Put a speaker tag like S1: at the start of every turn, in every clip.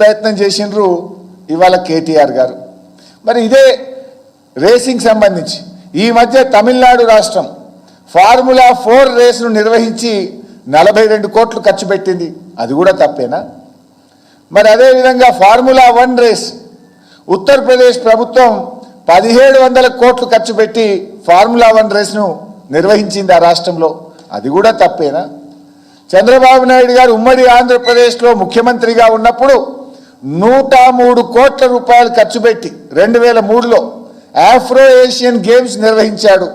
S1: ప్రయత్నం చేసిండ్రు ఇవాళ కేటీఆర్ గారు. మరి ఇదే రేసింగ్ సంబంధించి ఈ మధ్య తమిళనాడు రాష్ట్రం ఫార్ములా 4 రేసును నిర్వహించి 42 కోట్లు ఖర్చు పెట్టింది. అది కూడా తప్పేనా? మరి అదేవిధంగా ఫార్ములా 1 రేస్ ఉత్తరప్రదేశ్ ప్రభుత్వం 1700 కోట్లు ఖర్చు పెట్టి ఫార్ములా 1 రేస్ను నిర్వహించింది ఆ రాష్ట్రంలో. అది కూడా తప్పేనా? చంద్రబాబు నాయుడు గారు ఉమ్మడి ఆంధ్రప్రదేశ్లో ముఖ్యమంత్రిగా ఉన్నప్పుడు 103 కోట్ల రూపాయలు ఖర్చు పెట్టి 2003లో ఆఫ్రో ఏషియన్ గేమ్స్ నిర్వహించాడు.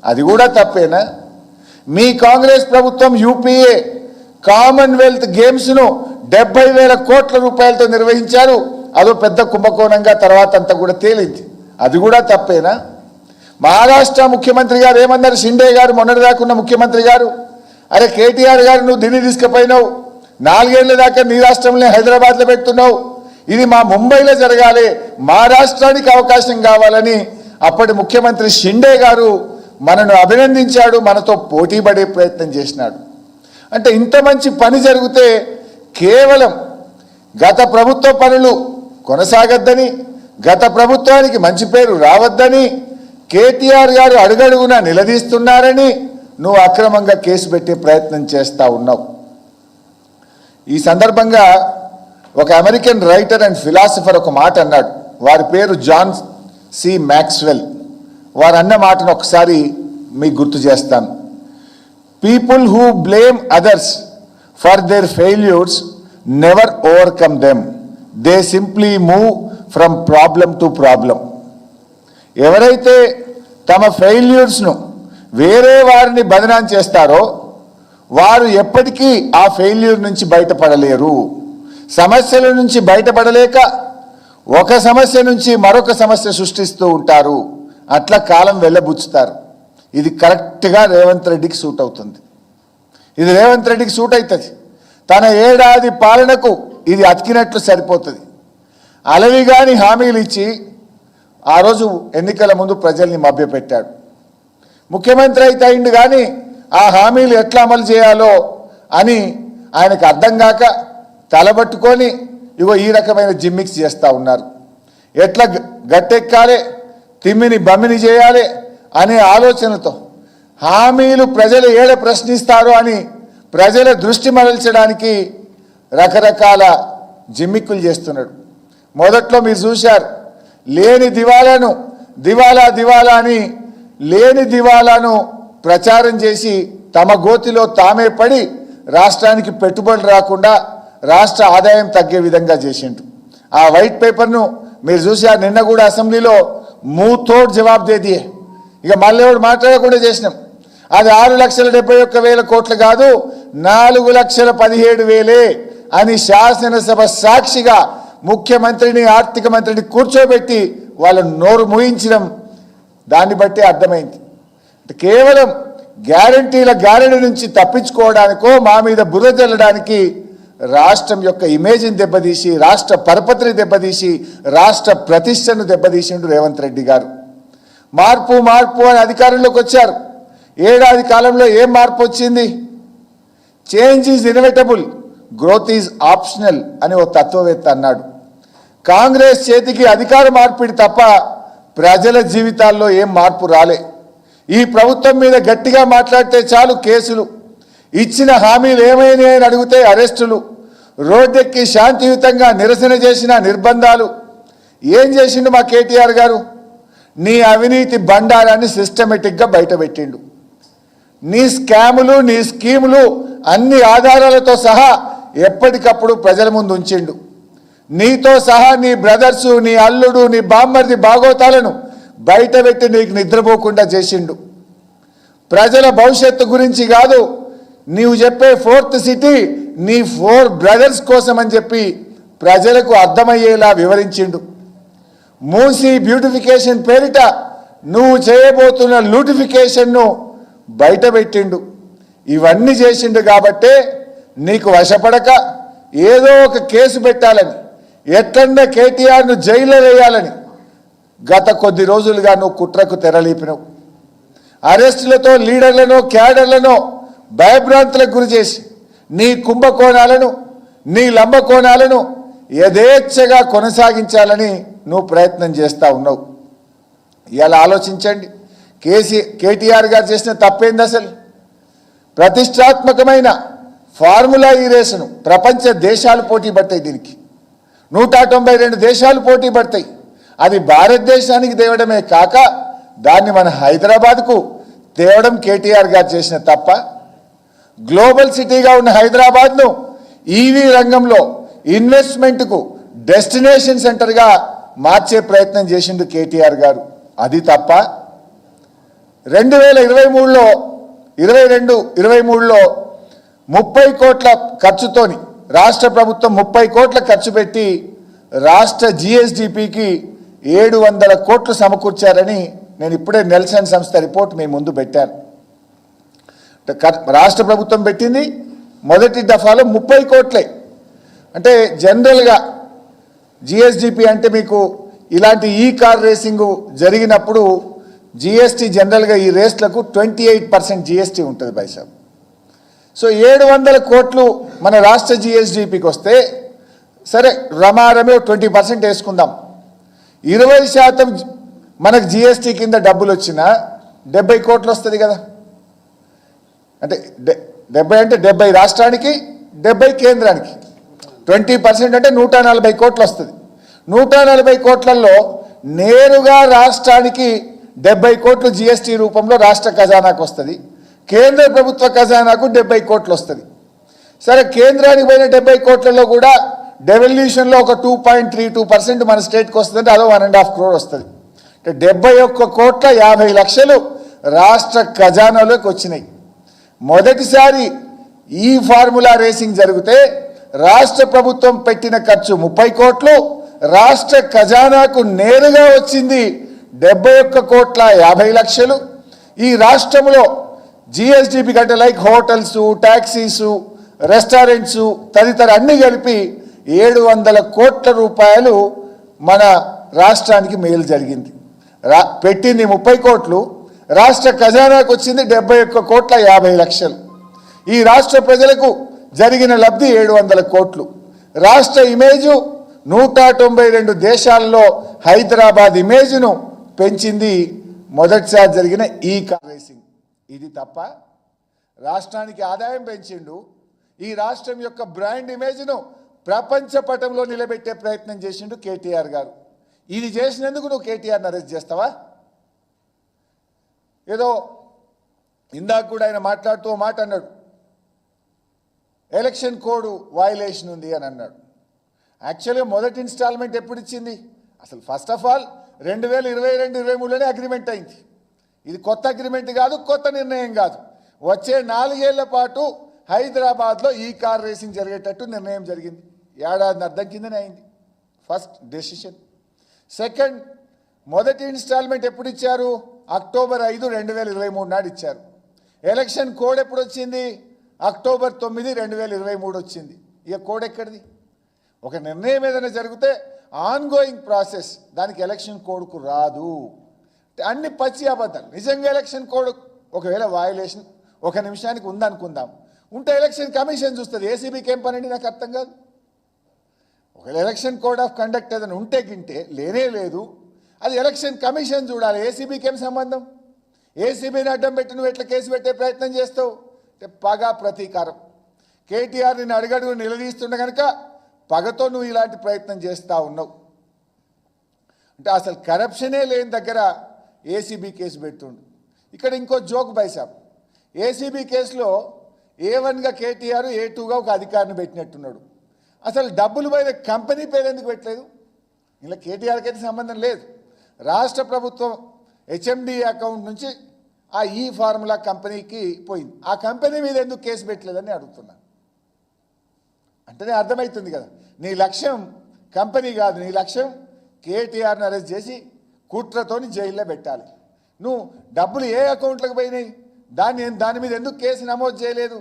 S1: అది కూడా తప్పేనా? మీ కాంగ్రెస్ ప్రభుత్వం యూపీఏ కామన్వెల్త్ గేమ్స్ను 70,000 కోట్ల రూపాయలతో నిర్వహించారు. అదో పెద్ద కుంభకోణంగా తర్వాత అంతా కూడా తేలింది. అది కూడా తప్పేనా? మహారాష్ట్ర ముఖ్యమంత్రి గారు ఏమన్నారు? షిండే గారు మొన్నటిదాకున్న ముఖ్యమంత్రి గారు, అరే కేటీఆర్ గారు నువ్వు ఢిల్లీ తీసుకుపోయినావు, 4 ఏళ్ల దాకా నీ రాష్ట్రంలో హైదరాబాద్లో పెడుతున్నావు, ఇది మా ముంబైలో జరగాలి, మా రాష్ట్రానికి అవకాశం కావాలని అప్పటి ముఖ్యమంత్రి షిండే గారు మనను అభినందించాడు, మనతో పోటీ పడే ప్రయత్నం చేసినాడు. అంటే ఇంత మంచి పని జరిగితే కేవలం గత ప్రభుత్వ పనులు కొనసాగద్దని, గత ప్రభుత్వానికి మంచి పేరు రావద్దని కేటీఆర్ గారు అడుగడుగునా నిలదీస్తున్నారని నువ్వు అక్రమంగా కేసు పెట్టే ప్రయత్నం చేస్తూ ఉన్నావు. ఈ సందర్భంగా ఒక అమెరికన్ రైటర్ అండ్ ఫిలాసఫర్ ఒక మాట అన్నాడు. వారి పేరు జాన్ సి మ్యాక్స్వెల్. వారు అన్న మాటను ఒకసారి మీకు గుర్తు చేస్తాను. People who blame others for their failures never overcome them, they simply move from problem to problem. ఎవరైతే తమ ఫెయిల్యూర్స్ను వేరే వారిని బదనాం చేస్తారో వారు ఎప్పటికీ ఆ ఫెయిల్యూర్ నుంచి బయటపడలేరు. సమస్యల నుంచి బయటపడలేక ఒక సమస్య నుంచి మరొక సమస్య సృష్టిస్తూ ఉంటారు. అట్లా కాలం వెళ్ళబుచ్చుతారు. ఇది కరెక్ట్గా రేవంత్ రెడ్డికి సూట్ అవుతుంది. ఇది రేవంత్ రెడ్డికి సూట్ అవుతుంది. తన ఏడాది పాలనకు ఇది అతికినట్లు సరిపోతుంది. అలవిగాని హామీలు ఇచ్చి ఆ రోజు ఎన్నికల ముందు ప్రజల్ని మభ్యపెట్టాడు. ముఖ్యమంత్రి అయితే అయింది కానీ ఆ హామీలు ఎట్లా అమలు చేయాలో అని ఆయనకు అర్థం కాక తలబట్టుకొని ఇగో ఈ రకమైన జిమ్మిక్స్ చేస్తూ ఉన్నారు. ఎట్లా గట్టెక్కాలి, తిమ్మిని బమ్మిని చేయాలి అనే ఆలోచనతో హామీలు ప్రజలు ఏడ ప్రశ్నిస్తారో అని ప్రజల దృష్టి మరల్చడానికి రకరకాల జిమ్మిక్కులు చేస్తున్నాడు. మొదట్లో మీరు చూశారు, లేని దివాలాను దివాలా దివాలా అని లేని దివాలాను ప్రచారం చేసి తమ గోతిలో తామే పడి రాష్ట్రానికి పెట్టుబడులు రాకుండా రాష్ట్ర ఆదాయం తగ్గే విధంగా చేసిండు. ఆ వైట్ పేపర్ను మీరు చూశారు. నిన్న కూడా అసెంబ్లీలో మూతోడ్ జవాబు దేదియే, ఇక మళ్ళీ ఎవడు మాట్లాడకుండా చేసినాం. అది 6,71,000 కోట్లు కాదు, 4,17,000 అని శాసనసభ సాక్షిగా ముఖ్యమంత్రిని ఆర్థిక మంత్రిని కూర్చోబెట్టి వాళ్ళను నోరు మూయించడం. దాన్ని బట్టి అర్థమైంది కేవలం గ్యారంటీల గారెడి నుంచి తప్పించుకోవడానికో మా మీద బుర్ర జల్లడానికి రాష్ట్రం యొక్క ఇమేజ్ని దెబ్బతీసి, రాష్ట్ర పరపతిని దెబ్బతీసి, రాష్ట్ర ప్రతిష్టను దెబ్బతీసిండు రేవంత్ రెడ్డి గారు. మార్పు మార్పు అని అధికారంలోకి వచ్చారు. ఏడాది కాలంలో ఏం మార్పు వచ్చింది? Change is inevitable, growth is optional అని ఓ తత్వవేత్త అన్నాడు. కాంగ్రెస్ చేతికి అధికార మార్పిడి తప్ప ప్రజల జీవితాల్లో ఏం మార్పు రాలే. ఈ ప్రభుత్వం మీద గట్టిగా మాట్లాడితే చాలు కేసులు, ఇచ్చిన హామీలు ఏమైనాయి అని అడిగితే అరెస్టులు, రోడ్డెక్కి శాంతియుతంగా నిరసన చేసిన నిర్బంధాలు. ఏం చేసిండు మా కేటీఆర్ గారు? నీ అవినీతి బండారాన్ని సిస్టమేటిక్గా బయటపెట్టిండు. నీ స్కాములు, నీ స్కీములు అన్ని ఆధారాలతో సహా ఎప్పటికప్పుడు ప్రజల ముందు ఉంచిండు. నీతో సహా నీ బ్రదర్సు, నీ అల్లుడు, నీ బామ్మర్ది బాగోతాలను బయటపెట్టి నీకు నిద్రపోకుండా చేసిండు. ప్రజల భవిష్యత్తు గురించి కాదు, నీవు చెప్పే 4th సిటీ నీ 4 బ్రదర్స్ కోసం అని చెప్పి ప్రజలకు అర్థమయ్యేలా వివరించిండు. మూసీ బ్యూటిఫికేషన్ పేరిట నువ్వు చేయబోతున్న లూటిఫికేషన్ను బయటపెట్టిండు. ఇవన్నీ చేసిండు కాబట్టే నీకు వశపడక ఏదో ఒక కేసు పెట్టాలని, ఎట్లన్నా కేటీఆర్ను జైల్లో వేయాలని గత కొద్ది రోజులుగా నువ్వు కుట్రకు తెరలేపినవు. అరెస్టులతో లీడర్లను, క్యాడర్లను భయభ్రాంతులకు గురి చేసి నీ కుంభకోణాలను, నీ లంబకోణాలను యథేచ్ఛగా కొనసాగించాలని నువ్వు ప్రయత్నం చేస్తూ ఉన్నావు. ఇవాళ ఆలోచించండి, కేటీఆర్ గారు చేసిన తప్పేంది? అసలు ప్రతిష్టాత్మకమైన ఫార్ములా ఈ రేసును ప్రపంచ దేశాలు పోటీ పడతాయి. దీనికి 192 దేశాలు పోటీ పడతాయి. అది భారతదేశానికి తేవడమే కాక దాన్ని మన హైదరాబాద్కు తేవడం కేటీఆర్ గారు చేసిన తప్ప. గ్లోబల్ సిటీగా ఉన్న హైదరాబాద్ను ఈవీ రంగంలో ఇన్వెస్ట్మెంట్కు డెస్టినేషన్ సెంటర్గా మార్చే ప్రయత్నం చేసిండు కేటీఆర్ గారు. అది తప్ప. 2023లో 23లో 30 కోట్ల ఖర్చుతోని రాష్ట్ర ప్రభుత్వం 30 కోట్ల ఖర్చు పెట్టి రాష్ట్ర జిఎస్డిపికి 700 కోట్లు సమకూర్చారని నేను ఇప్పుడే నెల్సన్ సంస్థ రిపోర్ట్ మీ ముందు పెట్టాను. రాష్ట్ర ప్రభుత్వం పెట్టింది మొదటి దఫాలో 30 కోట్లే. అంటే జనరల్గా జిఎస్డిపి అంటే మీకు ఇలాంటి ఈ కార్ రేసింగ్ జరిగినప్పుడు జిఎస్టీ జనరల్గా ఈ రేస్లకు 28% జిఎస్టీ ఉంటుంది బైసాబ్. సో 700 కోట్లు మన రాష్ట్ర జిఎస్డిపికి వస్తే సరే రమారమే 20% వేసుకుందాం. 20% మనకు జిఎస్టీ కింద డబ్బులు వచ్చినా 70 కోట్లు వస్తుంది కదా. అంటే 70 అంటే 70 రాష్ట్రానికి 70 కేంద్రానికి 20% అంటే 140 కోట్లు వస్తుంది. 140 కోట్లలో నేరుగా రాష్ట్రానికి 70 కోట్లు జిఎస్టీ రూపంలో రాష్ట్ర ఖజానాకు వస్తుంది. కేంద్ర ప్రభుత్వ ఖజానాకు 70 కోట్లు వస్తుంది. సరే కేంద్రానికి పోయిన 70 కోట్లలో కూడా డెవల్యూషన్లో ఒక 2.32% మన స్టేట్కి వస్తుందంటే అదో 1.5 crore వస్తుంది. అంటే 71,50,00,000 రాష్ట్ర ఖజానాలోకి వచ్చినాయి. మొదటిసారి ఈ ఫార్ములా రేసింగ్ జరిగితే రాష్ట్ర ప్రభుత్వం పెట్టిన ఖర్చు 30 కోట్లు, రాష్ట్ర ఖజానాకు నేరుగా వచ్చింది 71,50,00,000. ఈ రాష్ట్రంలో జిఎస్డిపి కంటే లైక్ హోటల్స్, ట్యాక్సీస్, రెస్టారెంట్స్ తదితర అన్ని కలిపి 700 కోట్ల రూపాయలు మన రాష్ట్రానికి మేలు జరిగింది. పెట్టింది 30 కోట్లు, రాష్ట్ర ఖజానాకు వచ్చింది 71,50,00,000. ఈ రాష్ట్ర ప్రజలకు జరిగిన లబ్ధి 700 కోట్లు. రాష్ట్ర ఇమేజు 192 దేశాల్లో హైదరాబాద్ ఇమేజ్ను పెంచింది మొదటిసారి జరిగిన ఈ కార్ రేసింగ్. ఇది తప్ప. రాష్ట్రానికి ఆదాయం పెంచిండు. ఈ రాష్ట్రం యొక్క బ్రాండ్ ఇమేజ్ను ప్రపంచ పటంలో నిలబెట్టే ప్రయత్నం చేసిండు కేటీఆర్ గారు. ఇది చేసినందుకు నువ్వు కేటీఆర్ని అరెస్ట్ చేస్తావా? ఏదో ఇందాక కూడా ఆయన మాట్లాడుతూ మాట అన్నాడు, ఎలక్షన్ కోడ్ వయలేషన్ ఉంది అని అన్నాడు. యాక్చువల్గా మొదటి ఇన్స్టాల్మెంట్ ఎప్పుడు ఇచ్చింది? అసలు ఫస్ట్ ఆఫ్ ఆల్ 2022-23లోనే అగ్రిమెంట్ అయింది. ఇది కొత్త అగ్రిమెంట్ కాదు, కొత్త నిర్ణయం కాదు. వచ్చే 4 ఏళ్ల పాటు హైదరాబాద్లో ఈ కార్ రేసింగ్ జరిగేటట్టు నిర్ణయం జరిగింది. ఏడాది అర్థం కిందనే అయింది ఫస్ట్ డెసిషన్. సెకండ్, మొదటి ఇన్స్టాల్మెంట్ ఎప్పుడు ఇచ్చారు? అక్టోబర్ 5, 2023 నాడు ఇచ్చారు. ఎలక్షన్ కోడ్ ఎప్పుడు వచ్చింది? అక్టోబర్ 9, 2023 వచ్చింది. ఇక కోడ్ ఎక్కడిది? ఒక నిర్ణయం ఏదైనా జరిగితే ఆన్గోయింగ్ ప్రాసెస్, దానికి ఎలక్షన్ కోడ్కు రాదు. అన్ని పచ్చి అబద్ధాలు. నిజంగా ఎలక్షన్ కోడ్ ఒకవేళ వయలేషన్ 1 నిమిషానికి ఉందనుకుందాం, ఉంటే ఎలక్షన్ కమిషన్ చూస్తుంది. ఏసీబీకి ఏం పనండి నాకు అర్థం కాదు. ఒకవేళ ఎలక్షన్ కోడ్ ఆఫ్ కండక్ట్ ఏదైనా ఉంటే గింటే లేనే లేదు, అది ఎలక్షన్ కమిషన్ చూడాలి. ఏసీబీకి ఏం సంబంధం? ఏసీబీని అడ్డం పెట్టి నువ్వు ఎట్లా కేసు పెట్టే ప్రయత్నం చేస్తావు? అంటే పగ, ప్రతీకారం. కేటీఆర్ నిన్ను అడుగడుగు నిలదీస్తుండ కనుక పగతో నువ్వు ఇలాంటి ప్రయత్నం చేస్తూ ఉన్నావు. అంటే అసలు కరప్షనే లేని దగ్గర ఏసీబీ కేసు పెడుతుండు. ఇక్కడ ఇంకో జోక్ బైసాబ్, ఏసీబీ కేసులో A1గా కేటీఆర్, A2గా ఒక అధికారిని పెట్టినట్టున్నాడు. అసలు డబ్బులు పోయిన కంపెనీ పేరు ఎందుకు పెట్టలేదు? ఇలా కేటీఆర్కి అయితే సంబంధం లేదు. రాష్ట్ర ప్రభుత్వం హెచ్ఎండి అకౌంట్ నుంచి ఆ ఈ ఫార్ములా కంపెనీకి పోయింది. ఆ కంపెనీ మీద ఎందుకు కేసు పెట్టలేదని అడుగుతున్నా. అంటేనే అర్థమవుతుంది కదా, నీ లక్ష్యం కంపెనీ కాదు, నీ లక్ష్యం కేటీఆర్ని అరెస్ట్ చేసి కుట్రతోని జైల్లో పెట్టాలి. నువ్వు డబ్బులు ఏ అకౌంట్లకు పోయినాయి, దాని మీద ఎందుకు కేసు నమోదు చేయలేదు?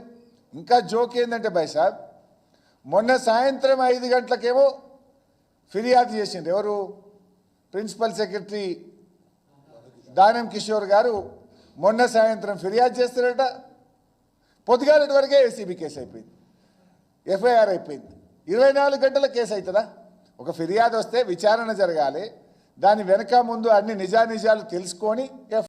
S1: ఇంకా జోక్ ఏంటంటే బైసాబ్, మొన్న సాయంత్రం 5 గంటలకేమో ఫిర్యాదు చేసిండ్రు. ఎవరు? ప్రిన్సిపల్ సెక్రటరీ దానం కిషోర్ గారు మొన్న సాయంత్రం ఫిర్యాదు చేస్తారట. పొద్దుగాలటి వరకే ఏసీబీ కేసు అయిపోయింది, ఎఫ్ఐఆర్ అయిపోయింది. 24 గంటల కేసు అవుతుందా? ఒక ఫిర్యాదు వస్తే విచారణ జరగాలి, దాని వెనక ముందు అన్ని నిజానిజాలు తెలుసుకొని